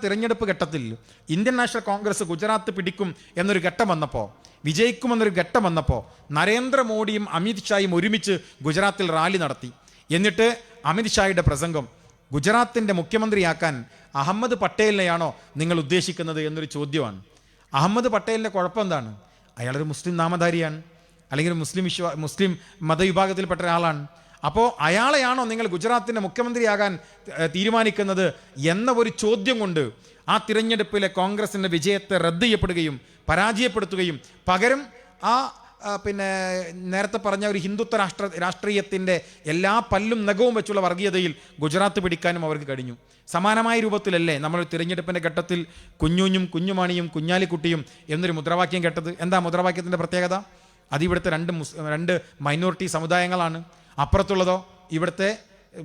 തിരഞ്ഞെടുപ്പ് ഘട്ടത്തിൽ Indian national Congress Gujarat പിടിക്കും എന്നൊരു ഘട്ടം വന്നപ്പോൾ, വിജയിക്കുമെന്നൊരു ഘട്ടം വന്നപ്പോൾ നരേന്ദ്രമോദിയും അമിത്ഷായും ഒരുമിച്ച് ഗുജറാത്തിൽ റാലി നടത്തി. എന്നിട്ട് അമിത്ഷായുടെ പ്രസംഗം, ഗുജറാത്തിൻ്റെ മുഖ്യമന്ത്രിയാക്കാൻ അഹമ്മദ് പട്ടേലിനെയാണോ നിങ്ങൾ ഉദ്ദേശിക്കുന്നത് എന്നൊരു ചോദ്യമാണ്. അഹമ്മദ് പട്ടേലിൻ്റെ കുഴപ്പം എന്താണ്? അയാളൊരു മുസ്ലിം നാമധാരിയാണ്, അല്ലെങ്കിൽ മുസ്ലിം മതവിഭാഗത്തിൽപ്പെട്ട ഒരാളാണ്. അപ്പോൾ അയാളെയാണോ നിങ്ങൾ ഗുജറാത്തിൻ്റെ മുഖ്യമന്ത്രിയാകാൻ തീരുമാനിക്കുന്നത് എന്ന ഒരു ചോദ്യം കൊണ്ട് ആ തിരഞ്ഞെടുപ്പിലെ കോൺഗ്രസിൻ്റെ വിജയത്തെ റദ്ദ് ചെയ്യപ്പെടുകയും പരാജയപ്പെടുത്തുകയും പകരം നേരത്തെ പറഞ്ഞ ഒരു ഹിന്ദുത്വ രാഷ്ട്രീയത്തിൻ്റെ എല്ലാ പല്ലും നഖവും വെച്ചുള്ള വർഗീയതയിൽ ഗുജറാത്ത് പിടിക്കാനും അവർക്ക് കഴിഞ്ഞു. സമാനമായ രൂപത്തിലല്ലേ നമ്മൾ തിരഞ്ഞെടുപ്പിൻ്റെ ഘട്ടത്തിൽ കുഞ്ഞുഞ്ഞും കുഞ്ഞുമാണിയും കുഞ്ഞാലിക്കുട്ടിയും എന്നൊരു മുദ്രാവാക്യം കേട്ടത്? എന്താ മുദ്രാവാക്യത്തിൻ്റെ പ്രത്യേകത? അത് ഇവിടുത്തെ രണ്ട് മൈനോറിറ്റി സമുദായങ്ങളാണ്. അപ്പുറത്തുള്ളതോ ഇവിടുത്തെ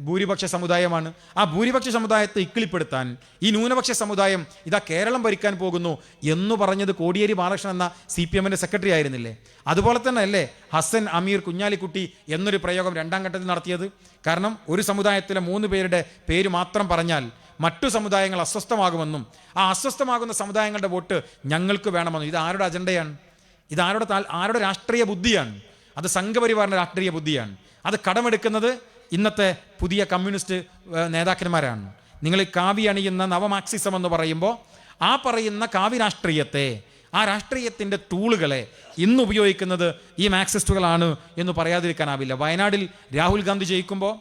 ഭൂരിപക്ഷ സമുദായമാണ്. ആ ഭൂരിപക്ഷ സമുദായത്തെ ഇക്കിളിപ്പെടുത്താൻ ഈ ന്യൂനപക്ഷ സമുദായം ഇതാ കേരളം ഭരിക്കാൻ പോകുന്നു എന്ന് പറഞ്ഞത് കോടിയേരി ബാലകൃഷ്ണൻ എന്ന CPM-ൻ്റെ സെക്രട്ടറി ആയിരുന്നില്ലേ? അതുപോലെ തന്നെ അല്ലേ ഹസൻ, അമീർ, കുഞ്ഞാലിക്കുട്ടി എന്നൊരു പ്രയോഗം രണ്ടാം ഘട്ടത്തിൽ നടത്തിയത്? കാരണം ഒരു സമുദായത്തിലെ 3 പേരുടെ പേര് മാത്രം പറഞ്ഞാൽ മറ്റു സമുദായങ്ങൾ അസ്വസ്ഥമാകുമെന്നും ആ അസ്വസ്ഥമാകുന്ന സമുദായങ്ങളുടെ വോട്ട് ഞങ്ങൾക്ക് വേണമെന്നും. ഇത് ആരുടെ അജണ്ടയാണ്? ഇത് ആരുടെ രാഷ്ട്രീയ ബുദ്ധിയാണ്? അത് സംഘപരിവാറിൻ്റെ രാഷ്ട്രീയ ബുദ്ധിയാണ്. അത് കടമെടുക്കുന്നത് ഇന്നത്തെ പുതിയ കമ്മ്യൂണിസ്റ്റ് നേതാക്കന്മാരാണ്. നിങ്ങൾ കാവി അണിയുന്ന നവമാർക്സിസം എന്ന് പറയുമ്പോൾ ആ പറയുന്ന കാവി രാഷ്ട്രീയത്തെ, ആ രാഷ്ട്രീയത്തിൻ്റെ ടൂളുകളെ ഇന്ന് ഉപയോഗിക്കുന്നത് ഈ മാർക്സിസ്റ്റുകളാണ് എന്ന് പറയാതിരിക്കാനാവില്ല. വയനാട്ടിൽ രാഹുൽ ഗാന്ധി ജയിക്കുമ്പോൾ,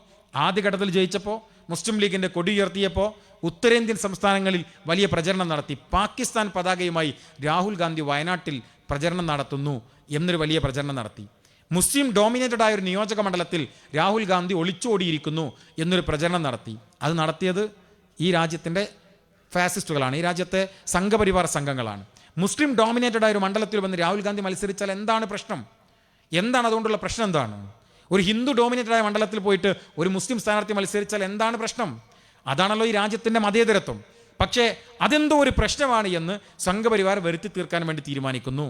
ആദ്യഘട്ടത്തിൽ ജയിച്ചപ്പോൾ, മുസ്ലിം ലീഗിൻ്റെ കൊടി ഉയർത്തിയപ്പോൾ ഉത്തരേന്ത്യൻ സംസ്ഥാനങ്ങളിൽ വലിയ പ്രചരണം നടത്തി. പാകിസ്ഥാൻ പതാകയുമായി രാഹുൽ ഗാന്ധി വയനാട്ടിൽ പ്രചരണം നടത്തുന്നു എന്നൊരു വലിയ പ്രചരണം നടത്തി. മുസ്ലിം ഡോമിനേറ്റഡ് ആയ ഒരു നിയോജക മണ്ഡലത്തിൽ രാഹുൽ ഗാന്ധി ഒളിച്ചോടിയിരിക്കുന്നു എന്നൊരു പ്രചരണം നടത്തി. അത് നടത്തിയത് ഈ രാജ്യത്തിൻ്റെ ഫാസിസ്റ്റുകളാണ്, ഈ രാജ്യത്തെ സംഘപരിവാർ സംഘങ്ങളാണ്. മുസ്ലിം ഡോമിനേറ്റഡ് ആയ ഒരു മണ്ഡലത്തിൽ വന്ന് രാഹുൽ ഗാന്ധി മത്സരിച്ചാൽ എന്താണ് പ്രശ്നം? എന്താണ് അതുകൊണ്ടുള്ള പ്രശ്നം? എന്താണ്? ഒരു ഹിന്ദു ഡോമിനേറ്റഡ് ആയ മണ്ഡലത്തിൽ പോയിട്ട് ഒരു മുസ്ലിം സ്ഥാനാർത്ഥി മത്സരിച്ചാൽ എന്താണ് പ്രശ്നം? അതാണല്ലോ ഈ രാജ്യത്തിൻ്റെ മതേതരത്വം. പക്ഷേ അതെന്തോ ഒരു പ്രശ്നമാണ് എന്ന് സംഘപരിവാർ വരുത്തി തീർക്കാൻ വേണ്ടി തീരുമാനിക്കുന്നു.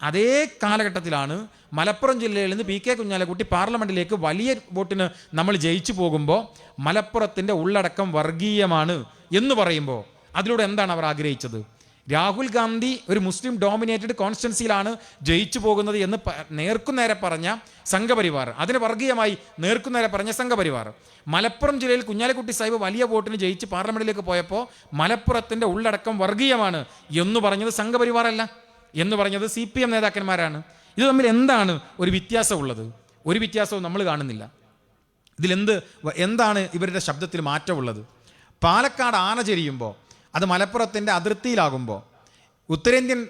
അതേ കാലഘട്ടത്തിലാണ് മലപ്പുറം ജില്ലയിൽ നിന്ന് PK കുഞ്ഞാലിക്കുട്ടി പാർലമെൻറ്റിലേക്ക് വലിയ വോട്ടിന് നമ്മൾ ജയിച്ചു പോകുമ്പോൾ മലപ്പുറത്തിൻ്റെ ഉള്ളടക്കം വർഗീയമാണ് എന്ന് പറയുമ്പോൾ അതിലൂടെ എന്താണ് അവർ ആഗ്രഹിച്ചത്? രാഹുൽ ഗാന്ധി ഒരു മുസ്ലിം ഡോമിനേറ്റഡ് കോൺസ്റ്റിറ്റ്യുവൻസിയിലാണ് ജയിച്ചു പോകുന്നത് എന്ന് നേർക്കുനേരെ പറഞ്ഞ സംഘപരിവാർ, അതിന് വർഗീയമായി നേർക്കുനേരെ പറഞ്ഞ സംഘപരിവാർ, മലപ്പുറം ജില്ലയിൽ കുഞ്ഞാലിക്കുട്ടി സാഹിബ് വലിയ വോട്ടിന് ജയിച്ച് പാർലമെൻറ്റിലേക്ക് പോയപ്പോൾ മലപ്പുറത്തിൻ്റെ ഉള്ളടക്കം വർഗീയമാണ് എന്ന് പറഞ്ഞത് സംഘപരിവാറല്ല, എന്ന് പറഞ്ഞത് CPM നേതാക്കന്മാരാണ്. ഇത് തമ്മിൽ എന്താണ് ഒരു വ്യത്യാസമുള്ളത്? ഒരു വ്യത്യാസവും നമ്മൾ കാണുന്നില്ല. എന്താണ് ഇവരുടെ ശബ്ദത്തിൽ മാറ്റമുള്ളത്? പാലക്കാട് ആന ചെരിയുമ്പോൾ അത് മലപ്പുറത്തിൻ്റെ അതിർത്തിയിലാകുമ്പോൾ ഉത്തരേന്ത്യൻ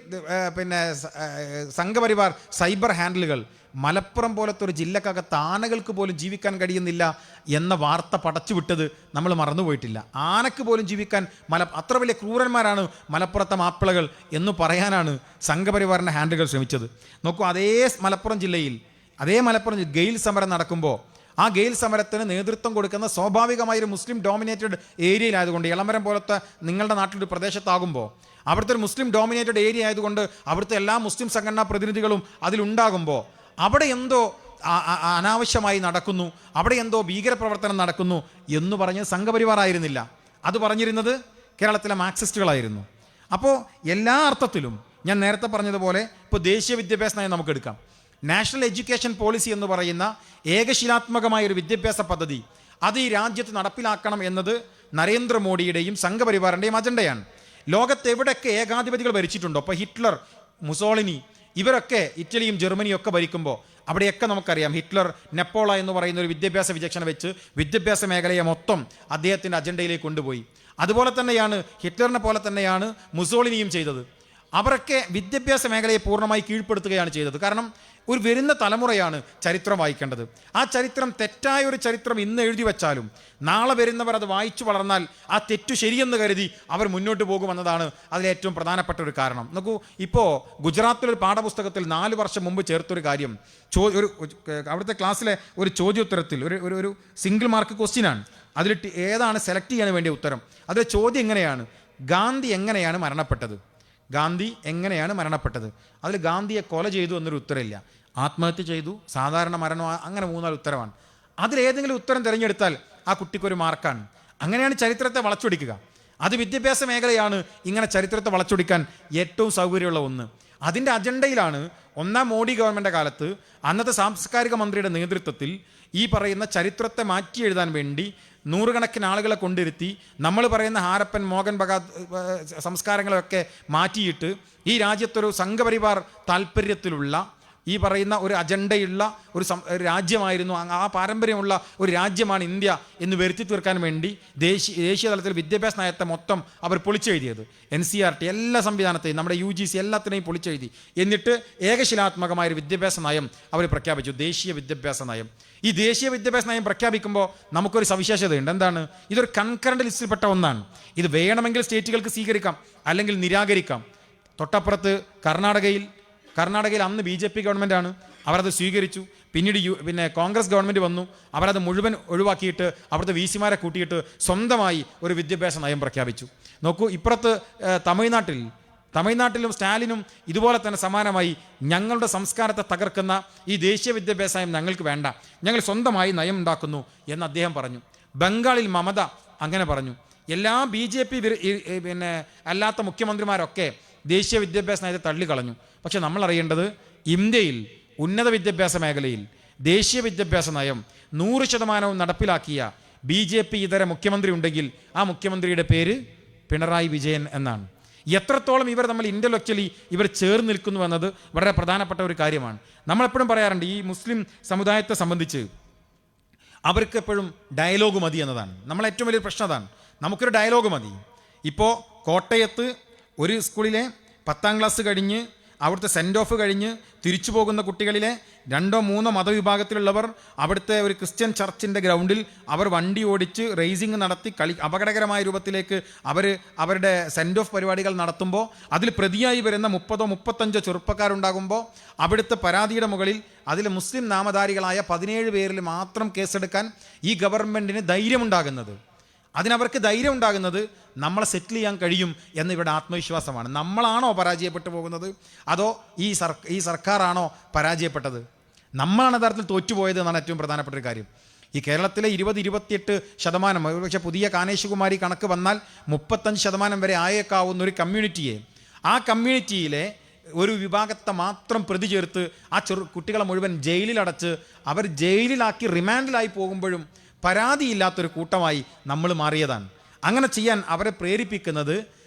സംഘപരിവാർ സൈബർ ഹാൻഡിലുകൾ മലപ്പുറം പോലത്തെ ഒരു ജില്ലക്കകത്ത് ആനകൾക്ക് പോലും ജീവിക്കാൻ കഴിയുന്നില്ല എന്ന വാർത്ത പടച്ചുവിട്ടത് നമ്മൾ മറന്നുപോയിട്ടില്ല. ആനക്ക് പോലും ജീവിക്കാൻ അത്ര വലിയ ക്രൂരന്മാരാണ് മലപ്പുറത്തെ മാപ്പിളകൾ എന്ന് പറയാനാണ് സംഘപരിവാറിൻ്റെ ഹാൻഡിലുകൾ ശ്രമിച്ചത്. നോക്കൂ, അതേ മലപ്പുറം ജില്ലയിൽ ഗെയിൽ സമരം നടക്കുമ്പോൾ ആ ഗെയിൽ സമരത്തിന് നേതൃത്വം കൊടുക്കുന്ന സ്വാഭാവികമായൊരു മുസ്ലിം ഡോമിനേറ്റഡ് ഏരിയയിലായതുകൊണ്ട്, എളമരം പോലത്തെ നിങ്ങളുടെ നാട്ടിലൊരു പ്രദേശത്താകുമ്പോൾ അവിടുത്തെ ഒരു മുസ്ലിം ഡോമിനേറ്റഡ് ഏരിയ ആയതുകൊണ്ട് അവിടുത്തെ എല്ലാ മുസ്ലിം സംഘടനാ പ്രതിനിധികളും അതിലുണ്ടാകുമ്പോൾ അവിടെ എന്തോ അനാവശ്യമായി നടക്കുന്നു, അവിടെ എന്തോ ഭീകരപ്രവർത്തനം നടക്കുന്നു എന്ന് പറഞ്ഞ് സംഘപരിവാർ ആയിരുന്നില്ല, അത് പറഞ്ഞിരുന്നത് കേരളത്തിലെ മാർക്സിസ്റ്റുകളായിരുന്നു. അപ്പോൾ എല്ലാ അർത്ഥത്തിലും ഞാൻ നേരത്തെ പറഞ്ഞതുപോലെ ഇപ്പോൾ ദേശീയ വിദ്യാഭ്യാസ നയം നമുക്കെടുക്കാം. നാഷണൽ എഡ്യൂക്കേഷൻ പോളിസി എന്ന് പറയുന്ന ഏകശിലാത്മകമായ ഒരു വിദ്യാഭ്യാസ പദ്ധതി അത് ഈ രാജ്യത്ത് നടപ്പിലാക്കണം എന്നത് നരേന്ദ്രമോദിയുടെയും സംഘപരിവാറിൻ്റെയും അജണ്ടയാണ്. ലോകത്ത് എവിടെയൊക്കെ ഏകാധിപതികൾ ഭരിച്ചിട്ടുണ്ടോ, ഇപ്പോൾ ഹിറ്റ്ലർ, മുസോളിനി, ഇവരൊക്കെ ഇറ്റലിയും ജർമ്മനിയും ഒക്കെ ഭരിക്കുമ്പോൾ അവിടെയൊക്കെ നമുക്കറിയാം ഹിറ്റ്ലർ നെപ്പോള എന്ന് പറയുന്ന ഒരു വിദ്യാഭ്യാസ വിചക്ഷണ വെച്ച് വിദ്യാഭ്യാസ മേഖലയെ മൊത്തം അദ്ദേഹത്തിൻ്റെ അജണ്ടയിലേക്ക് കൊണ്ടുപോയി. അതുപോലെ തന്നെയാണ് ഹിറ്റ്ലറിനെ പോലെ തന്നെയാണ് മുസോളിനിയും ചെയ്തത്. അവരൊക്കെ വിദ്യാഭ്യാസ മേഖലയെ പൂർണ്ണമായി കീഴ്പ്പെടുത്തുകയാണ് ചെയ്തത്. കാരണം ഒരു വരുന്ന തലമുറയാണ് ചരിത്രം വായിക്കേണ്ടത്. ആ ചരിത്രം തെറ്റായ ഒരു ചരിത്രം ഇന്ന് എഴുതി വെച്ചാലും നാളെ വരുന്നവർ അത് വായിച്ചു വളർന്നാൽ ആ തെറ്റു ശരിയെന്ന് കരുതി അവർ മുന്നോട്ട് പോകുമെന്നതാണ് അതിലേറ്റവും പ്രധാനപ്പെട്ട ഒരു കാരണം. നോക്കൂ, ഇപ്പോൾ ഗുജറാത്തിലൊരു പാഠപുസ്തകത്തിൽ 4 വർഷം മുമ്പ് ചേർത്തൊരു കാര്യം, അവിടുത്തെ ക്ലാസ്സിലെ ഒരു ചോദ്യോത്തരത്തിൽ ഒരു സിംഗിൾ മാർക്ക് ക്വസ്റ്റ്യനാണ്. അതിൽ ഏതാണ് സെലക്ട് ചെയ്യാൻ വേണ്ടിയ ഉത്തരം. അതിലെ ചോദ്യം എങ്ങനെയാണ്, ഗാന്ധി എങ്ങനെയാണ് മരണപ്പെട്ടത്? അതിൽ ഗാന്ധിയെ കൊല ചെയ്തു എന്നൊരു ഉത്തരമില്ല, ആത്മഹത്യ ചെയ്തു, സാധാരണ മരണം, അങ്ങനെ 3-4 ഉത്തരമാണ്. അതിലേതെങ്കിലും ഉത്തരം തിരഞ്ഞെടുത്താൽ ആ കുട്ടിക്കൊരു മാർക്കാണ്. അങ്ങനെയാണ് ചരിത്രത്തെ വളച്ചൊടിക്കുക. അത് വിദ്യാഭ്യാസ മേഖലയാണ് ഇങ്ങനെ ചരിത്രത്തെ വളച്ചൊടിക്കാൻ ഏറ്റവും സൗകര്യമുള്ള ഒന്ന്. അതിൻ്റെ അജണ്ടയിലാണ് ഒന്നാം മോഡി ഗവൺമെൻറ് കാലത്ത് അന്നത്തെ സാംസ്കാരിക മന്ത്രിയുടെ നേതൃത്വത്തിൽ ഈ പറയുന്ന ചരിത്രത്തെ മാറ്റി എഴുതാൻ വേണ്ടി നൂറുകണക്കിന് ആളുകളെ കൊണ്ടിരുത്തി നമ്മൾ പറയുന്ന ഹാരപ്പൻ മോഹൻ ബഗാത് സംസ്കാരങ്ങളെയൊക്കെ മാറ്റിയിട്ട് ഈ രാജ്യത്തൊരു സംഘപരിവാർ താല്പര്യത്തിലുള്ള ഈ പറയുന്ന ഒരു അജണ്ടയുള്ള ഒരു രാജ്യമായിരുന്നു, ആ പാരമ്പര്യമുള്ള ഒരു രാജ്യമാണ് ഇന്ത്യ എന്ന് വരുത്തി തീർക്കാൻ വേണ്ടി ദേശീയ തലത്തിൽ വിദ്യാഭ്യാസ നയത്തെ മൊത്തം അവർ പൊളിച്ചെഴുതിയത്. NCERT എല്ലാ സംവിധാനത്തെയും നമ്മുടെ UGC എല്ലാത്തിനെയും പൊളിച്ചെഴുതി. എന്നിട്ട് ഏകശിലാത്മകമായൊരു വിദ്യാഭ്യാസ നയം അവർ പ്രഖ്യാപിച്ചു, ദേശീയ വിദ്യാഭ്യാസ നയം. ഈ ദേശീയ വിദ്യാഭ്യാസ നയം പ്രഖ്യാപിക്കുമ്പോൾ നമുക്കൊരു സവിശേഷതയുണ്ട്. എന്താണ്? ഇതൊരു കൺകറന്റ് ലിസ്റ്റിൽപ്പെട്ട ഒന്നാണ്. ഇത് വേണമെങ്കിൽ സ്റ്റേറ്റുകൾക്ക് സ്വീകരിക്കാം, അല്ലെങ്കിൽ നിരാകരിക്കാം. തൊട്ടപ്പുറത്ത് കർണാടകയിൽ അന്ന് BJP ഗവൺമെൻറ്റാണ്, അവരത് സ്വീകരിച്ചു. പിന്നീട് കോൺഗ്രസ് ഗവൺമെൻറ് വന്നു, അവരത് മുഴുവൻ ഒഴിവാക്കിയിട്ട് അവിടുത്തെ VC-മാരെ കൂട്ടിയിട്ട് സ്വന്തമായി ഒരു വിദ്യാഭ്യാസ നയം പ്രഖ്യാപിച്ചു. നോക്കൂ, ഇപ്പുറത്ത് തമിഴ്നാട്ടിലും സ്റ്റാലിനും ഇതുപോലെ തന്നെ സമാനമായി ഞങ്ങളുടെ സംസ്കാരത്തെ തകർക്കുന്ന ഈ ദേശീയ വിദ്യാഭ്യാസ നയം ഞങ്ങൾക്ക് വേണ്ട, ഞങ്ങൾ സ്വന്തമായി നയം ഉണ്ടാക്കുന്നു എന്ന് അദ്ദേഹം പറഞ്ഞു. ബംഗാളിൽ മമത അങ്ങനെ പറഞ്ഞു. എല്ലാ BJP അല്ലാത്ത മുഖ്യമന്ത്രിമാരൊക്കെ ദേശീയ വിദ്യാഭ്യാസ നയത്തെ തള്ളിക്കളഞ്ഞു. പക്ഷെ നമ്മൾ അറിയേണ്ടത്, ഇന്ത്യയിൽ ഉന്നത വിദ്യാഭ്യാസ മേഖലയിൽ ദേശീയ വിദ്യാഭ്യാസ നയം 100% നടപ്പിലാക്കിയ BJP ഇതര മുഖ്യമന്ത്രി ഉണ്ടെങ്കിൽ ആ മുഖ്യമന്ത്രിയുടെ പേര് പിണറായി വിജയൻ എന്നാണ്. എത്രത്തോളം ഇവർ നമ്മൾ ഇൻ്റലക്ച്വലി ഇവർ ചേർന്ന് നിൽക്കുന്നു എന്നത് വളരെ പ്രധാനപ്പെട്ട ഒരു കാര്യമാണ്. നമ്മളെപ്പോഴും പറയാറുണ്ട്, ഈ മുസ്ലിം സമുദായത്തെ സംബന്ധിച്ച് അവർക്ക് എപ്പോഴും ഡയലോഗ് മതി എന്നതാണ്. നമ്മളെ ഏറ്റവും വലിയ പ്രശ്നം അതാണ്. നമുക്കൊരു ഡയലോഗ് മതി. ഇപ്പോൾ കോട്ടയത്ത് ഒരു സ്കൂളിലെ 10ാം ക്ലാസ് കഴിഞ്ഞ് അവിടുത്തെ സെൻഡ് ഓഫ് കഴിഞ്ഞ് തിരിച്ചു പോകുന്ന കുട്ടികളിലെ 2 or 3 മതവിഭാഗത്തിലുള്ളവർ അവിടുത്തെ ഒരു ക്രിസ്ത്യൻ ചർച്ചിൻ്റെ ഗ്രൗണ്ടിൽ അവർ വണ്ടി ഓടിച്ച് റേസിംഗ് നടത്തി അപകടകരമായ രൂപത്തിലേക്ക് അവരുടെ സെൻഡ് ഓഫ് പരിപാടികൾ നടത്തുമ്പോൾ അതിൽ പ്രതിയായി വരുന്ന 30 or 35 ചെറുപ്പക്കാരുണ്ടാകുമ്പോൾ അവിടുത്തെ പരാതിയുടെ മുകളിൽ അതിൽ മുസ്ലിം നാമധാരികളായ 17 പേരിൽ മാത്രം കേസെടുക്കാൻ ഈ ഗവൺമെൻറ്റിന് ധൈര്യമുണ്ടാകുന്നത്, അതിനവർക്ക് ധൈര്യം ഉണ്ടാകുന്നത് നമ്മളെ സെറ്റിൽ ചെയ്യാൻ കഴിയും എന്നിവിടെ ആത്മവിശ്വാസമാണ്. നമ്മളാണോ പരാജയപ്പെട്ടു പോകുന്നത്, അതോ ഈ സർക്കാരാണോ പരാജയപ്പെട്ടത്? നമ്മളാണ് യഥാർത്ഥത്തിൽ തോറ്റുപോയത് എന്നാണ് ഏറ്റവും പ്രധാനപ്പെട്ട ഒരു കാര്യം. ഈ കേരളത്തിലെ 20-28% പക്ഷേ പുതിയ കാനേശകുമാരി കണക്ക് വന്നാൽ 35% വരെ ആയേക്കാവുന്ന ഒരു കമ്മ്യൂണിറ്റിയെ, ആ കമ്മ്യൂണിറ്റിയിലെ ഒരു വിഭാഗത്തെ മാത്രം പ്രതി ചേർത്ത് ആ കുട്ടികളെ മുഴുവൻ ജയിലിലടച്ച് അവർ ജയിലിലാക്കി റിമാൻഡിലായി പോകുമ്പോഴും പരാതിയില്ലാത്തൊരു കൂട്ടമായി നമ്മൾ മാറിയതാണ്. അങ്ങനെ ചെയ്യാൻ അവരെ പ്രേരിപ്പിക്കുന്നത്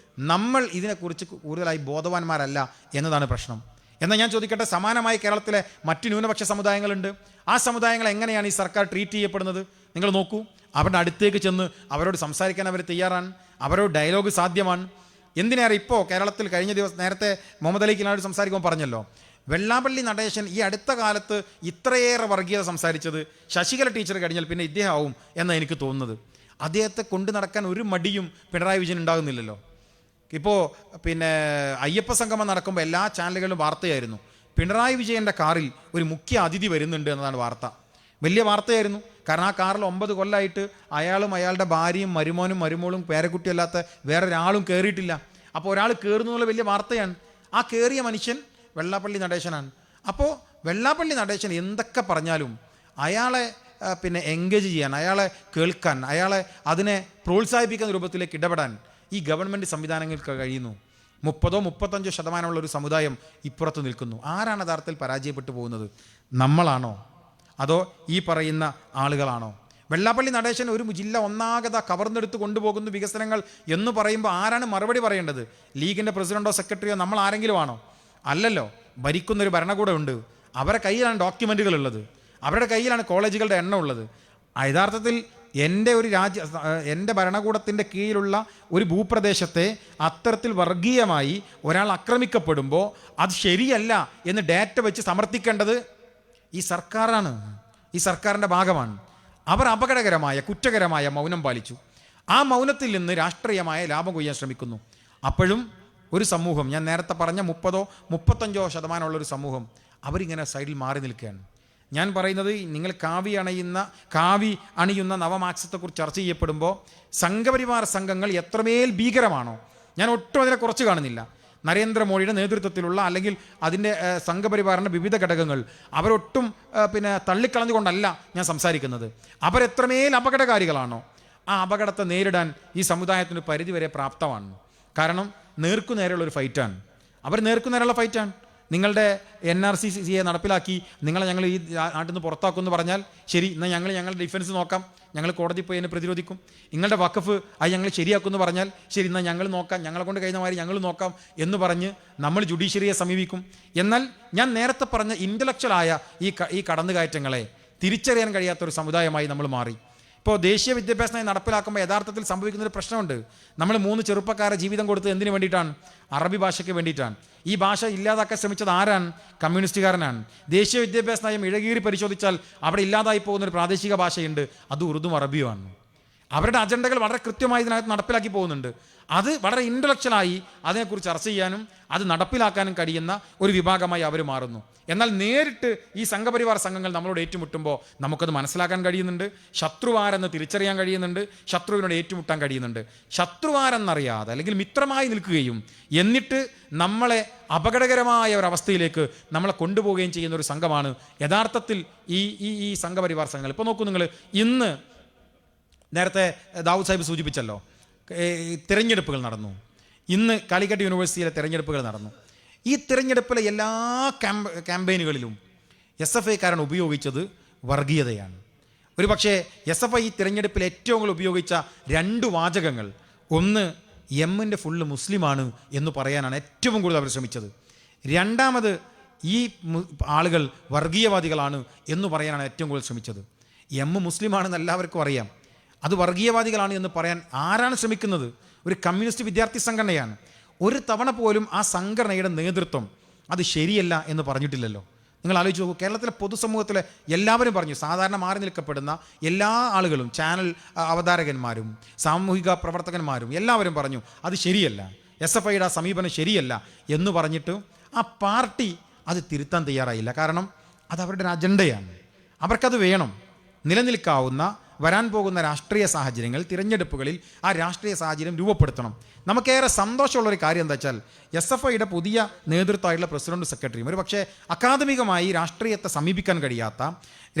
നമ്മൾ ഇതിനെക്കുറിച്ച് കൂടുതലായി ബോധവാന്മാരല്ല എന്നതാണ് പ്രശ്നം. എന്നാൽ ഞാൻ ചോദിക്കട്ടെ, സമാനമായി കേരളത്തിലെ മറ്റ് ന്യൂനപക്ഷ സമുദായങ്ങളുണ്ട്. ആ സമുദായങ്ങൾ എങ്ങനെയാണ് ഈ സർക്കാർ ട്രീറ്റ് ചെയ്യപ്പെടുന്നത്? നിങ്ങൾ നോക്കൂ, അവരുടെ അടുത്തേക്ക് ചെന്ന് അവരോട് സംസാരിക്കാൻ അവർ തയ്യാറാണ്, അവരോട് ഡയലോഗ് സാധ്യമാണ്. എന്തിനേറെ ഇപ്പോൾ കേരളത്തിൽ കഴിഞ്ഞ ദിവസം നേരത്തെ മുഹമ്മദ് അലി കിനാട് സംസാരിക്കുമ്പോൾ പറഞ്ഞല്ലോ, വെള്ളാപ്പള്ളി നടേശൻ ഈ അടുത്ത കാലത്ത് ഇത്രയേറെ വർഗീയത സംസാരിച്ചത് ശശികല ടീച്ചർ കഴിഞ്ഞാൽ പിന്നെ ഇദ്ദേഹം ആവും എന്നാണ് എനിക്ക് തോന്നുന്നത്. അദ്ദേഹത്തെ കൊണ്ടു നടക്കാൻ ഒരു മടിയും പിണറായി വിജയൻ ഉണ്ടാകുന്നില്ലല്ലോ. ഇപ്പോൾ അയ്യപ്പ സംഗമം നടക്കുമ്പോൾ എല്ലാ ചാനലുകളിലും വാർത്തയായിരുന്നു, പിണറായി വിജയൻ്റെ കാറിൽ ഒരു മുഖ്യ അതിഥി വരുന്നുണ്ട് എന്നതാണ് വാർത്ത. വലിയ വാർത്തയായിരുന്നു. കാരണം ആ കാറിൽ 9 കൊല്ലമായിട്ട് അയാളും അയാളുടെ ഭാര്യയും മരുമോളും പേരക്കുട്ടിയും അല്ലാത്ത വേറെ ഒരാളും കയറിയിട്ടില്ല. അപ്പോൾ ഒരാൾ കയറുന്നുള്ള വലിയ വാർത്തയാണ്. ആ കയറിയ മനുഷ്യൻ വെള്ളാപ്പള്ളി നടേശനാണ്. അപ്പോൾ വെള്ളാപ്പള്ളി നടേശൻ എന്തൊക്കെ പറഞ്ഞാലും അയാളെ എൻഗേജ് ചെയ്യാൻ, അയാളെ കേൾക്കാൻ, അയാളെ അതിനെ പ്രോത്സാഹിപ്പിക്കുന്ന രൂപത്തിലേക്ക് ഇടപെടാൻ ഈ ഗവൺമെൻറ് സംവിധാനങ്ങൾക്ക് കഴിയുന്നു. 30-35% ഒരു സമുദായം ഇപ്പുറത്ത് നിൽക്കുന്നു. ആരാണ് യഥാർത്ഥത്തിൽ പരാജയപ്പെട്ടു പോകുന്നത്? നമ്മളാണോ അതോ ഈ പറയുന്ന ആളുകളാണോ? വെള്ളാപ്പള്ളി നടേശൻ ഒരു ജില്ല ഒന്നാകത കവർന്നെടുത്ത് കൊണ്ടുപോകുന്ന വികസനങ്ങൾ എന്ന് പറയുമ്പോൾ ആരാണ് മറുപടി പറയേണ്ടത്? ലീഗിൻ്റെ പ്രസിഡന്റോ സെക്രട്ടറിയോ നമ്മൾ ആരെങ്കിലും ആണോ? അല്ലല്ലോ. ഭരിക്കുന്നൊരു ഭരണകൂടം ഉണ്ട്, അവരുടെ കയ്യിലാണ് ഡോക്യുമെൻറ്റുകൾ ഉള്ളത്, അവരുടെ കയ്യിലാണ് കോളേജുകളുടെ എണ്ണം ഉള്ളത്. യഥാർത്ഥത്തിൽ എൻ്റെ ഭരണകൂടത്തിൻ്റെ കീഴിലുള്ള ഒരു ഭൂപ്രദേശത്തെ അത്തരത്തിൽ വർഗീയമായി ഒരാൾ ആക്രമിക്കപ്പെടുമ്പോൾ അത് ശരിയല്ല എന്ന് ഡാറ്റ വെച്ച് സമർത്ഥിക്കേണ്ടത് ഈ സർക്കാരാണ്, ഈ സർക്കാരിൻ്റെ ഭാഗമാണ്. അവർ അപകടകരമായ കുറ്റകരമായ മൗനം പാലിച്ചു. ആ മൗനത്തിൽ നിന്ന് രാഷ്ട്രീയമായ ലാഭം കൊയ്യാൻ ശ്രമിക്കുന്നു. അപ്പോഴും ഒരു സമൂഹം, ഞാൻ നേരത്തെ പറഞ്ഞ 30-35% ഉള്ളൊരു സമൂഹം, അവരിങ്ങനെ സൈഡിൽ മാറി നിൽക്കുകയാണ്. ഞാൻ പറയുന്നത്, നിങ്ങൾ കാവി അണിയുന്ന നവമാർക്സത്തെക്കുറിച്ച് ചർച്ച ചെയ്യപ്പെടുമ്പോൾ സംഘപരിവാർ സംഘങ്ങൾ എത്രമേൽ ഭീകരമാണോ, ഞാൻ ഒട്ടും അതിനെ കുറച്ച് കാണുന്നില്ല. നരേന്ദ്രമോദിയുടെ നേതൃത്വത്തിലുള്ള അല്ലെങ്കിൽ അതിൻ്റെ സംഘപരിവാറിൻ്റെ വിവിധ ഘടകങ്ങൾ അവരൊട്ടും തള്ളിക്കളഞ്ഞുകൊണ്ടല്ല ഞാൻ സംസാരിക്കുന്നത്. അവരെത്രമേൽ അപകടകാരികളാണോ, ആ അപകടത്തെ നേരിടാൻ ഈ സമുദായത്തിന് പരിധിവരെ പ്രാപ്തമാണ്. കാരണം നേർക്കുനേരെയുള്ളൊരു ഫൈറ്റാണ്. അവർ നേർക്കുനേരെയുള്ള ഫൈറ്റാണ്. നിങ്ങളുടെ NRC-CA നടപ്പിലാക്കി നിങ്ങളെ ഞങ്ങൾ ഈ നാട്ടിൽ നിന്ന് പുറത്താക്കുമെന്ന് പറഞ്ഞാൽ ശരി, എന്നാൽ ഞങ്ങളുടെ ഡിഫൻസ് നോക്കാം, ഞങ്ങൾ കോടതി പോയി അതിനെ പ്രതിരോധിക്കും. നിങ്ങളുടെ വഖഫ് അത് ഞങ്ങൾ ശരിയാക്കുമെന്ന് പറഞ്ഞാൽ ശരി, എന്നാൽ ഞങ്ങൾ നോക്കാം, ഞങ്ങളെ കൊണ്ട് കഴിയുന്ന മാതിരി ഞങ്ങൾ നോക്കാം എന്ന് പറഞ്ഞ് നമ്മൾ ജുഡീഷ്യറിയെ സമീപിക്കും. എന്നാൽ ഞാൻ നേരത്തെ പറഞ്ഞ ഇൻ്റലക്ച്വലായ ഈ കടന്നുകയറ്റങ്ങളെ തിരിച്ചറിയാൻ കഴിയാത്തൊരു സമുദായമായി നമ്മൾ മാറി. ഇപ്പോൾ ദേശീയ വിദ്യാഭ്യാസ നയം നടപ്പിലാക്കുമ്പോൾ യഥാർത്ഥത്തിൽ സംഭവിക്കുന്നൊരു പ്രശ്നമുണ്ട്. നമ്മൾ 3 ചെറുപ്പക്കാരെ ജീവിതം കൊടുത്തത് എന്തിനു വേണ്ടിയിട്ടാണ്? അറബി ഭാഷയ്ക്ക് വേണ്ടിയിട്ടാണ്. ഈ ഭാഷ ഇല്ലാതാക്കാൻ ശ്രമിച്ചത് ആരാണ്? കമ്മ്യൂണിസ്റ്റുകാരനാണ്. ദേശീയ വിദ്യാഭ്യാസ നയം ഇഴകീറി പരിശോധിച്ചാൽ അവിടെ ഇല്ലാതായി പോകുന്നൊരു പ്രാദേശിക ഭാഷയുണ്ട്, അത് ഉറുദും അറബിയുമാണ്. അവരുടെ അജണ്ടകൾ വളരെ കൃത്യമായി ഇതിനകത്ത് നടപ്പിലാക്കി പോകുന്നുണ്ട്. അത് വളരെ ഇൻ്റലക്ച്വലായി അതിനെക്കുറിച്ച് ചർച്ച ചെയ്യാനും അത് നടപ്പിലാക്കാനും കഴിയുന്ന ഒരു വിഭാഗമായി അവർ മാറുന്നു. എന്നാൽ നേരിട്ട് ഈ സംഘപരിവാർ സംഘങ്ങൾ നമ്മളോട് ഏറ്റുമുട്ടുമ്പോൾ നമുക്കത് മനസ്സിലാക്കാൻ കഴിയുന്നുണ്ട്, ശത്രുവാരെന്ന് തിരിച്ചറിയാൻ കഴിയുന്നുണ്ട്, ശത്രുവിനോട് ഏറ്റുമുട്ടാൻ കഴിയുന്നുണ്ട്. ശത്രുവാരെന്നറിയാതെ അല്ലെങ്കിൽ മിത്രമായി നിൽക്കുകയും എന്നിട്ട് നമ്മളെ അപകടകരമായ ഒരവസ്ഥയിലേക്ക് നമ്മളെ കൊണ്ടുപോവുകയും ചെയ്യുന്ന ഒരു സംഘമാണ് യഥാർത്ഥത്തിൽ ഈ സംഘപരിവാർ സംഘങ്ങൾ. ഇപ്പോൾ നോക്കൂ നിങ്ങൾ, ഇന്ന് നേരത്തെ ദാവൂദ് സാഹിബ് സൂചിപ്പിച്ചല്ലോ, തിരഞ്ഞെടുപ്പുകൾ നടന്നു. ഇന്ന് കാലിക്കറ്റ് യൂണിവേഴ്സിറ്റിയിലെ തിരഞ്ഞെടുപ്പുകൾ നടന്നു. ഈ തിരഞ്ഞെടുപ്പിലെ എല്ലാ ക്യാമ്പയിനുകളിലും SFIക്കാരൻ ഉപയോഗിച്ചത് വർഗീയതയാണ്. ഒരു പക്ഷേ SFI ഈ തിരഞ്ഞെടുപ്പിൽ ഏറ്റവും കൂടുതൽ ഉപയോഗിച്ച 2 വാചകങ്ങൾ, ഒന്ന് എമ്മിൻ്റെ ഫുള്ള് മുസ്ലിമാണ് എന്ന് പറയാനാണ് ഏറ്റവും കൂടുതൽ അവർ ശ്രമിച്ചത്. രണ്ടാമത് ഈ ആളുകൾ വർഗീയവാദികളാണ് എന്ന് പറയാനാണ് ഏറ്റവും കൂടുതൽ ശ്രമിച്ചത്. എം മുസ്ലിമാണെന്ന് എല്ലാവർക്കും അറിയാം, അത് വർഗീയവാദികളാണ് എന്ന് പറയാൻ ആരാണ് ശ്രമിക്കുന്നത്? ഒരു കമ്മ്യൂണിസ്റ്റ് വിദ്യാർത്ഥി സംഘടനയാണ്. ഒരു തവണ പോലും ആ സംഘടനയുടെ നേതൃത്വം അത് ശരിയല്ല എന്ന് പറഞ്ഞിട്ടില്ലല്ലോ. നിങ്ങൾ ആലോചിച്ച് നോക്കൂ, കേരളത്തിലെ പൊതുസമൂഹത്തിലെ എല്ലാവരും പറഞ്ഞു, സാധാരണ മാറി നിൽക്കപ്പെടുന്ന എല്ലാ ആളുകളും, ചാനൽ അവതാരകന്മാരും സാമൂഹിക പ്രവർത്തകന്മാരും എല്ലാവരും പറഞ്ഞു അത് ശരിയല്ല, SFIയുടെ ആ സമീപനം ശരിയല്ല എന്ന് പറഞ്ഞിട്ട് ആ പാർട്ടി അത് തിരുത്താൻ തയ്യാറായില്ല. കാരണം അത് അവരുടെ ഒരു അജണ്ടയാണ്, അവർക്കത് വേണം. നിലനിൽക്കാവുന്ന വരാൻ പോകുന്ന രാഷ്ട്രീയ സാഹചര്യങ്ങൾ, തിരഞ്ഞെടുപ്പുകളിൽ ആ രാഷ്ട്രീയ സാഹചര്യം രൂപപ്പെടുത്തണം. നമുക്കേറെ സന്തോഷമുള്ളൊരു കാര്യം എന്താ വെച്ചാൽ SFIയുടെ പുതിയ നേതൃത്വമായിട്ടുള്ള പ്രസിഡന്റ് സെക്രട്ടറിയും ഒരു പക്ഷേ അക്കാദമികമായി രാഷ്ട്രീയത്തെ സമീപിക്കാൻ കഴിയാത്ത,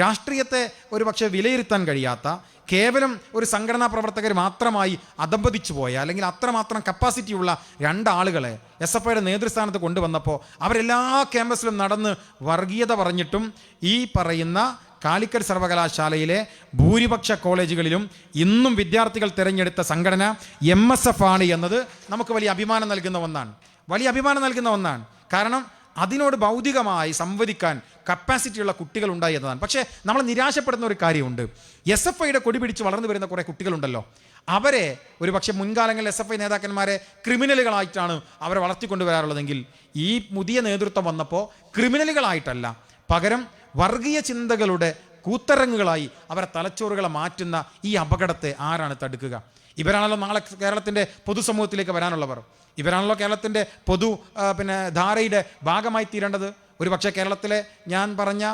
രാഷ്ട്രീയത്തെ ഒരു പക്ഷേ വിലയിരുത്താൻ കഴിയാത്ത, കേവലം ഒരു സംഘടനാ പ്രവർത്തകർ മാത്രമായി അധംപതിച്ചു പോയ അല്ലെങ്കിൽ അത്രമാത്രം കപ്പാസിറ്റിയുള്ള 2 ആളുകളെ SFIയുടെ നേതൃസ്ഥാനത്ത് കൊണ്ടുവന്നപ്പോൾ അവരെല്ലാ ക്യാമ്പസിലും നടന്ന് വർഗീയത പറഞ്ഞിട്ടും ഈ പറയുന്ന കാലിക്കറ്റ് സർവകലാശാലയിലെ ഭൂരിപക്ഷ കോളേജുകളിലും ഇന്നും വിദ്യാർത്ഥികൾ തിരഞ്ഞെടുത്ത സംഘടന MSF ആണ് എന്നത് നമുക്ക് വലിയ അഭിമാനം നൽകുന്ന ഒന്നാണ്. കാരണം അതിനോട് ഭൗതികമായി സംവദിക്കാൻ കപ്പാസിറ്റിയുള്ള കുട്ടികൾ ഉണ്ടായി എന്നതാണ്. പക്ഷേ നമ്മൾ നിരാശപ്പെടുന്ന ഒരു കാര്യമുണ്ട്, SFIയുടെ കൊടി പിടിച്ച് വളർന്നു വരുന്ന കുറേ കുട്ടികളുണ്ടല്ലോ, അവരെ ഒരു പക്ഷേ മുൻകാലങ്ങളിൽ SFI നേതാക്കന്മാരെ ക്രിമിനലുകളായിട്ടാണ് അവരെ വളർത്തിക്കൊണ്ടുവരാറുള്ളതെങ്കിൽ ഈ പുതിയ നേതൃത്വം വന്നപ്പോൾ ക്രിമിനലുകളായിട്ടല്ല, പകരം വർഗീയ ചിന്തകളുടെ കൂത്തരങ്ങുകളായി അവരെ തലച്ചോറുകളെ മാറ്റുന്ന ഈ അപകടത്തെ ആരാണ് തടുക്കുക? ഇവരാണല്ലോ നാളെ കേരളത്തിൻ്റെ പൊതുസമൂഹത്തിലേക്ക് വരാനുള്ളവർ. ഇവരാണല്ലോ കേരളത്തിൻ്റെ ധാരയുടെ ഭാഗമായി തീരേണ്ടത്. ഒരു പക്ഷേ കേരളത്തിലെ ഞാൻ പറഞ്ഞ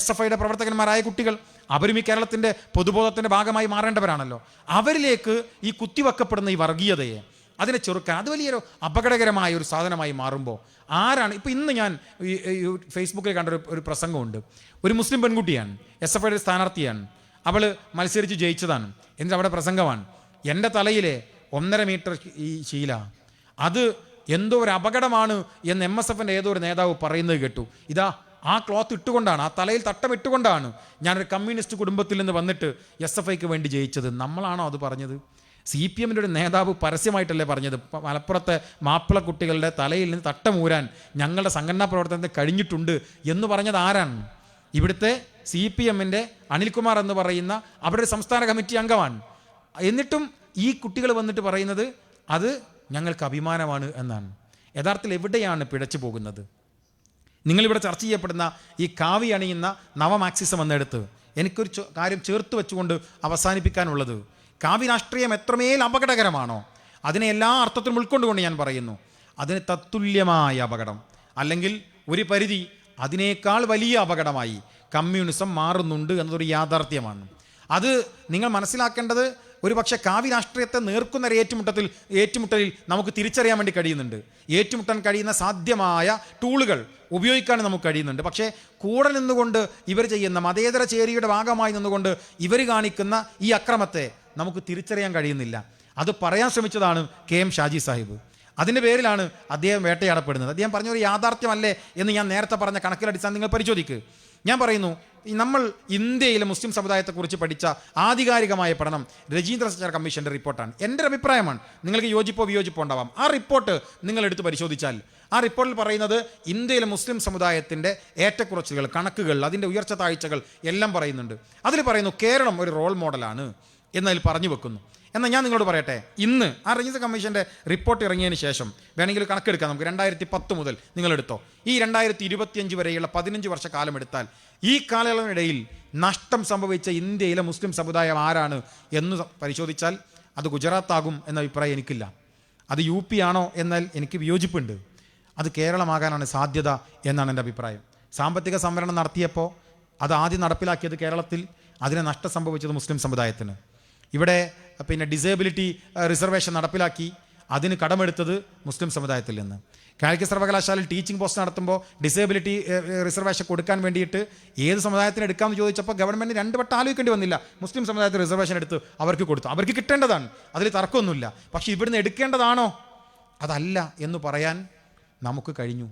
SFIയുടെ പ്രവർത്തകന്മാരായ കുട്ടികൾ, അവരും ഈ കേരളത്തിൻ്റെ പൊതുബോധത്തിൻ്റെ ഭാഗമായി മാറേണ്ടവരാണല്ലോ. അവരിലേക്ക് ഈ കുത്തിവെക്കപ്പെടുന്ന ഈ വർഗീയതയെ അതിനെ ചെറുക്കാൻ അത് വലിയൊരു അപകടകരമായ ഒരു സാധനമായി മാറുമ്പോൾ ആരാണ്? ഇപ്പോൾ ഇന്ന് ഞാൻ ഫേസ്ബുക്കിൽ കണ്ട ഒരു പ്രസംഗമുണ്ട്. ഒരു മുസ്ലിം പെൺകുട്ടിയാണ്, SFIയുടെ സ്ഥാനാർത്ഥിയാണ്, അവൾ മത്സരിച്ച് ജയിച്ചതാണ്. എന്നിട്ട് അവിടെ പ്രസംഗമാണ്, എൻ്റെ തലയിലെ 1.5 മീറ്റർ ഈ ശീല അത് എന്തോ ഒരു അപകടമാണ് എന്ന് MSFൻ്റെ ഏതോ ഒരു നേതാവ് പറയുന്നത് കേട്ടു. ഇതാ ആ ക്ലോത്ത് ഇട്ടുകൊണ്ടാണ്, ആ തലയിൽ തട്ടം ഇട്ടുകൊണ്ടാണ് ഞാനൊരു കമ്മ്യൂണിസ്റ്റ് കുടുംബത്തിൽ നിന്ന് വന്നിട്ട് SFIക്ക് വേണ്ടി ജയിച്ചത്. നമ്മളാണോ അത് പറഞ്ഞത്? CPMൻ്റെ ഒരു നേതാവ് പരസ്യമായിട്ടല്ലേ പറഞ്ഞത്, മലപ്പുറത്തെ മാപ്പിള കുട്ടികളുടെ തലയിൽ നിന്ന് തട്ടമൂരാൻ ഞങ്ങളുടെ സംഘടനാ പ്രവർത്തനത്തിൽ കഴിഞ്ഞിട്ടുണ്ട് എന്ന് പറഞ്ഞത് ആരാണ്? ഇവിടുത്തെ CPMൻ്റെ അനിൽകുമാർ എന്ന് പറയുന്ന അവരുടെ സംസ്ഥാന കമ്മിറ്റി അംഗമാണ്. എന്നിട്ടും ഈ കുട്ടികൾ വന്നിട്ട് പറയുന്നത് അത് ഞങ്ങൾക്ക് അഭിമാനമാണ് എന്നാണ്. യഥാർത്ഥത്തിൽ എവിടെയാണ് പിഴച്ചു പോകുന്നത്? നിങ്ങളിവിടെ ചർച്ച ചെയ്യപ്പെടുന്ന ഈ കാവി അണിയുന്ന നവമാർക്സിസം എന്നെടുത്ത് എനിക്കൊരു കാര്യം ചേർത്ത് വെച്ചുകൊണ്ട് അവസാനിപ്പിക്കാനുള്ളത്, കാവ്യ രാഷ്ട്രീയം എത്രമേൽ അപകടകരമാണോ അതിനെ എല്ലാ അർത്ഥത്തിലും ഉൾക്കൊണ്ടുകൊണ്ട് ഞാൻ പറയുന്നു, അതിന് തത്തുല്യമായ അപകടം അല്ലെങ്കിൽ ഒരു പരിധി അതിനേക്കാൾ വലിയ അപകടമായി കമ്മ്യൂണിസം മാറുന്നുണ്ട് എന്നതൊരു യാഥാർത്ഥ്യമാണ്. അത് നിങ്ങൾ മനസ്സിലാക്കേണ്ടത് ഒരു പക്ഷേ കാവ്യ രാഷ്ട്രീയത്തെ നേർക്കുന്ന ഒരു ഏറ്റുമുട്ടലിൽ നമുക്ക് തിരിച്ചറിയാൻ വേണ്ടി കഴിയുന്നുണ്ട്. ഏറ്റുമുട്ടാൻ കഴിയുന്ന സാധ്യമായ ടൂളുകൾ ഉപയോഗിക്കാൻ നമുക്ക് കഴിയുന്നുണ്ട്. പക്ഷേ കൂടെ നിന്നുകൊണ്ട് ഇവർ ചെയ്യുന്ന മതേതര ചേരിയുടെ ഭാഗമായി നിന്നുകൊണ്ട് ഇവർ കാണിക്കുന്ന ഈ അക്രമത്തെ നമുക്ക് തിരിച്ചറിയാൻ കഴിയുന്നില്ല. അത് പറയാൻ ശ്രമിച്ചതാണ് KM ഷാജി സാഹിബ്. അതിൻ്റെ പേരിലാണ് അദ്ദേഹം വേട്ടയാടപ്പെടുന്നത്. അദ്ദേഹം പറഞ്ഞൊരു യാഥാർത്ഥ്യമല്ലേ എന്ന് ഞാൻ നേരത്തെ പറഞ്ഞ കണക്കിലടിസ്ഥാനം നിങ്ങൾ പരിശോധിക്കുക. ഞാൻ പറയുന്നു, നമ്മൾ ഇന്ത്യയിലെ മുസ്ലിം സമുദായത്തെക്കുറിച്ച് പഠിച്ച ആധികാരികമായ പഠനം രജീന്ദ്ര സച്ചാർ കമ്മീഷൻ്റെ റിപ്പോർട്ടാണ്. എൻ്റെ ഒരു അഭിപ്രായമാണ്, നിങ്ങൾക്ക് യോജിപ്പോ വിയോജിപ്പോ ഉണ്ടാവാം. ആ റിപ്പോർട്ട് നിങ്ങൾ എടുത്ത് പരിശോധിച്ചാൽ ആ റിപ്പോർട്ടിൽ പറയുന്നത് ഇന്ത്യയിലെ മുസ്ലിം സമുദായത്തിൻ്റെ ഏറ്റക്കുറച്ചുകൾ, കണക്കുകൾ, അതിൻ്റെ ഉയർച്ച താഴ്ചകൾ എല്ലാം പറയുന്നുണ്ട്. അതിൽ പറയുന്നു കേരളം ഒരു റോൾ മോഡലാണ് എന്നതിൽ പറഞ്ഞു വെക്കുന്നു. എന്നാൽ ഞാൻ നിങ്ങളോട് പറയട്ടെ, ഇന്ന് ആ രജീന്ദ്ര കമ്മീഷൻ്റെ റിപ്പോർട്ട് ഇറങ്ങിയതിന് ശേഷം വേണമെങ്കിൽ കണക്കെടുക്കാം. നമുക്ക് 2010 മുതൽ നിങ്ങളെടുത്തോ, ഈ 2025 വരെയുള്ള 15 വർഷക്കാലം എടുത്താൽ ഈ കാലയളവിനിടയിൽ നഷ്ടം സംഭവിച്ച ഇന്ത്യയിലെ മുസ്ലിം സമുദായം ആരാണ് എന്ന് പരിശോധിച്ചാൽ അത് ഗുജറാത്താകും എന്ന അഭിപ്രായം എനിക്കില്ല. അത് UP ആണോ എന്നാൽ എനിക്ക് വിയോജിപ്പുണ്ട്. അത് കേരളമാകാനാണ് സാധ്യത എന്നാണ് എൻ്റെ അഭിപ്രായം. സാമ്പത്തിക സംവരണം നടത്തിയപ്പോൾ അത് ആദ്യം നടപ്പിലാക്കിയത് കേരളത്തിൽ, അതിന് നഷ്ടം സംഭവിച്ചത് മുസ്ലിം സമുദായത്തിന്. ഇവിടെ ഡിസേബിലിറ്റി റിസർവേഷൻ നടപ്പിലാക്കി, അതിന് കടമെടുത്തത് മുസ്ലിം സമുദായത്തിൽ നിന്ന്. കാലിക്കറ്റ് സർവകലാശാലയിൽ ടീച്ചിങ് പോസ്റ്റ് നടത്തുമ്പോൾ ഡിസേബിലിറ്റി റിസർവേഷൻ കൊടുക്കാൻ വേണ്ടിയിട്ട് ഏത് സമുദായത്തിന് എടുക്കാമെന്ന് ചോദിച്ചപ്പോൾ ഗവൺമെൻറ് 2 വട്ടം ആലോചിക്കേണ്ടി വന്നില്ല. മുസ്ലിം സമുദായത്തിൽ റിസർവേഷൻ എടുത്ത് അവർക്ക് കൊടുത്തു. അവർക്ക് കിട്ടേണ്ടതാണ്, അതിൽ തർക്കമൊന്നുമില്ല. പക്ഷേ ഇവിടുന്ന് എടുക്കേണ്ടതാണോ? അതല്ല എന്ന് പറയാൻ നമുക്ക് കഴിഞ്ഞു.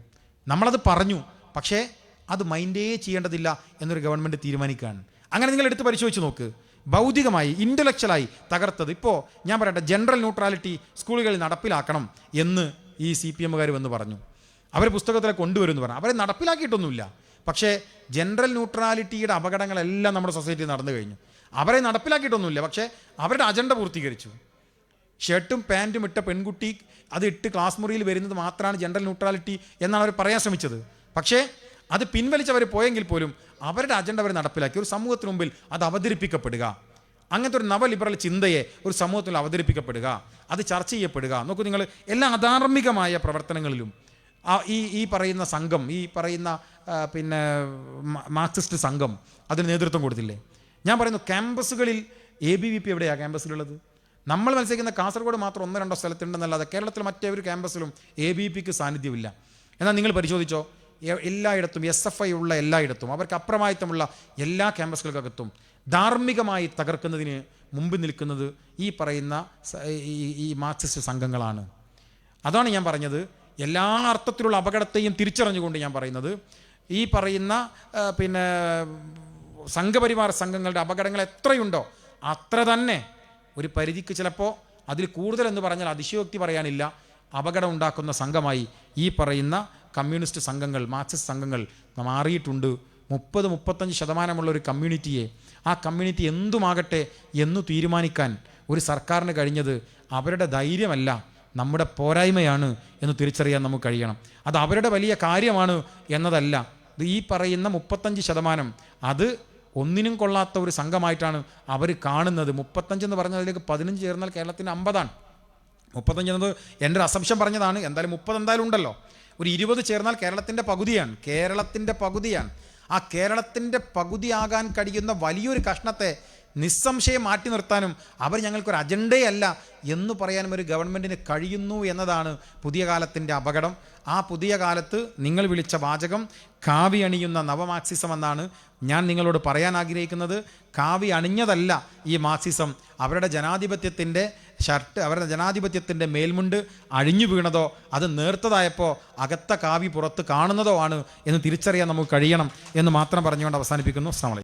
നമ്മളത് പറഞ്ഞു, പക്ഷേ അത് മൈൻഡേ ചെയ്യേണ്ടതില്ല എന്നൊരു ഗവൺമെൻറ് തീരുമാനിക്കുകയാണ്. അങ്ങനെ നിങ്ങൾ എടുത്ത് പരിശോധിച്ച് നോക്ക്. ഭൗതികമായി ഇൻ്റലക്ച്വലായി തകർത്തത്. ഇപ്പോൾ ഞാൻ പറയട്ടെ, ജനറൽ ന്യൂട്രാലിറ്റി സ്കൂളുകളിൽ നടപ്പിലാക്കണം എന്ന് ഈ CPM-കാർ വന്ന് പറഞ്ഞു. അവർ പുസ്തകത്തിലെ കൊണ്ടുവരുമെന്ന് പറഞ്ഞു. അവരെ നടപ്പിലാക്കിയിട്ടൊന്നുമില്ല. പക്ഷേ ജനറൽ ന്യൂട്രാലിറ്റിയുടെ അപകടങ്ങളെല്ലാം നമ്മുടെ സൊസൈറ്റിയിൽ നടന്നു കഴിഞ്ഞു. അവരെ നടപ്പിലാക്കിയിട്ടൊന്നുമില്ല, പക്ഷേ അവരുടെ അജണ്ട പൂർത്തീകരിച്ചു. ഷർട്ടും പാൻറ്റും ഇട്ട പെൺകുട്ടി അത് ഇട്ട് ക്ലാസ് മുറിയിൽ വരുന്നത് മാത്രമാണ് ജനറൽ ന്യൂട്രാലിറ്റി എന്നാണ് അവർ പറയാൻ ശ്രമിച്ചത്. പക്ഷേ അത് പിൻവലിച്ചവർ പോയെങ്കിൽ പോലും അവരുടെ അജണ്ട അവർ നടപ്പിലാക്കി. ഒരു സമൂഹത്തിന് മുമ്പിൽ അത് അവതരിപ്പിക്കപ്പെടുക, അങ്ങനത്തെ ഒരു നവലിബറൽ ചിന്തയെ ഒരു സമൂഹത്തിൽ അവതരിപ്പിക്കപ്പെടുക, അത് ചർച്ച ചെയ്യപ്പെടുക. നോക്കൂ നിങ്ങൾ, എല്ലാ അധാർമികമായ പ്രവർത്തനങ്ങളിലും ഈ പറയുന്ന സംഘം, ഈ പറയുന്ന മാർക്സിസ്റ്റ് സംഘം അതിന് നേതൃത്വം കൊടുത്തില്ലേ? ഞാൻ പറയുന്നു, ക്യാമ്പസുകളിൽ ABVP എവിടെയാണ് ക്യാമ്പസിലുള്ളത്? നമ്മൾ മത്സരിക്കുന്ന കാസർഗോഡ് മാത്രം 1-2 സ്ഥലത്തുണ്ടെന്നല്ലാതെ കേരളത്തിൽ മറ്റൊരു ക്യാമ്പസിലും ABVPക്ക് സാന്നിധ്യമില്ല. എന്നാൽ നിങ്ങൾ പരിശോധിച്ചോ, എല്ലായിടത്തും SFI ഉള്ള എല്ലായിടത്തും, അവർക്ക് അപ്രമാദിത്വമുള്ള എല്ലാ ക്യാമ്പസുകൾക്കകത്തും ധാർമ്മികമായി തകർക്കുന്നതിന് മുമ്പ് നിൽക്കുന്നത് ഈ പറയുന്ന ഈ മാർക്സിസ്റ്റ് സംഘങ്ങളാണ്. അതാണ് ഞാൻ പറഞ്ഞത്. എല്ലാ അർത്ഥത്തിലുള്ള അപകടത്തെയും തിരിച്ചറിഞ്ഞുകൊണ്ട് ഞാൻ പറയുന്നത്, ഈ പറയുന്ന സംഘപരിവാർ സംഘങ്ങളുടെ അപകടങ്ങൾ എത്രയുണ്ടോ അത്ര തന്നെ ഒരു പരിധിക്ക്, ചിലപ്പോൾ അതിൽ കൂടുതലെന്ന് പറഞ്ഞാൽ അതിശയോക്തി പറയാനില്ല, അപകടം ഉണ്ടാക്കുന്ന സംഘമായി ഈ പറയുന്ന കമ്മ്യൂണിസ്റ്റ് സംഘങ്ങൾ, മാർക്സിസ്റ്റ് സംഘങ്ങൾ മാറിയിട്ടുണ്ട്. 30-35% ഒരു കമ്മ്യൂണിറ്റിയെ, ആ കമ്മ്യൂണിറ്റി എന്തുമാകട്ടെ എന്ന് തീരുമാനിക്കാൻ ഒരു സർക്കാരിന് കഴിഞ്ഞത് അവരുടെ ധൈര്യമല്ല, നമ്മുടെ പോരായ്മയാണ് എന്ന് തിരിച്ചറിയാൻ നമുക്ക് കഴിയണം. അത് അവരുടെ വലിയ കാര്യമാണ് എന്നതല്ല. ഇത് ഈ പറയുന്ന 35% അത് ഒന്നിനും കൊള്ളാത്ത ഒരു സംഘമായിട്ടാണ് അവർ കാണുന്നത്. 35 എന്ന് പറഞ്ഞാൽ അതിലേക്ക് 15 ചേർന്നാൽ കേരളത്തിന് 50ആണ്. 35 എന്നത് എൻ്റെ ഒരു അസംപ്ഷൻ പറഞ്ഞതാണ്. എന്തായാലും 30 എന്തായാലും ഉണ്ടല്ലോ. ഒരു 20 ചേർന്നാൽ കേരളത്തിൻ്റെ പകുതിയാണ്. ആ കേരളത്തിൻ്റെ പകുതിയാകാൻ കഴിയുന്ന വലിയൊരു കഷ്ണത്തെ നിസ്സംശയം മാറ്റി നിർത്താനും അവർ ഞങ്ങൾക്കൊരു അജണ്ടയല്ല എന്ന് പറയാനും ഒരു ഗവൺമെൻറ്റിന് കഴിയുന്നു എന്നതാണ് പുതിയ കാലത്തിൻ്റെ അപകടം. ആ പുതിയ കാലത്ത് നിങ്ങൾ വിളിച്ച വാചകം കാവി അണിയുന്ന നവമാർക്സിസം എന്നാണ് ഞാൻ നിങ്ങളോട് പറയാൻ ആഗ്രഹിക്കുന്നത്. കാവി അണിഞ്ഞതല്ല ഈ മാർക്സിസം. അവരുടെ ജനാധിപത്യത്തിൻ്റെ ഷർട്ട്, അവരുടെ ജനാധിപത്യത്തിൻ്റെ മേൽമുണ്ട് അഴിഞ്ഞു വീണതോ അത് നേർത്തതായപ്പോൾ അകത്ത കാവി പുറത്ത് കാണുന്നതോ ആണ് എന്ന് തിരിച്ചറിയാൻ നമുക്ക് കഴിയണം എന്ന് മാത്രം പറഞ്ഞുകൊണ്ട് അവസാനിപ്പിക്കുന്നു. അസ്സലാമു അലൈക്കും.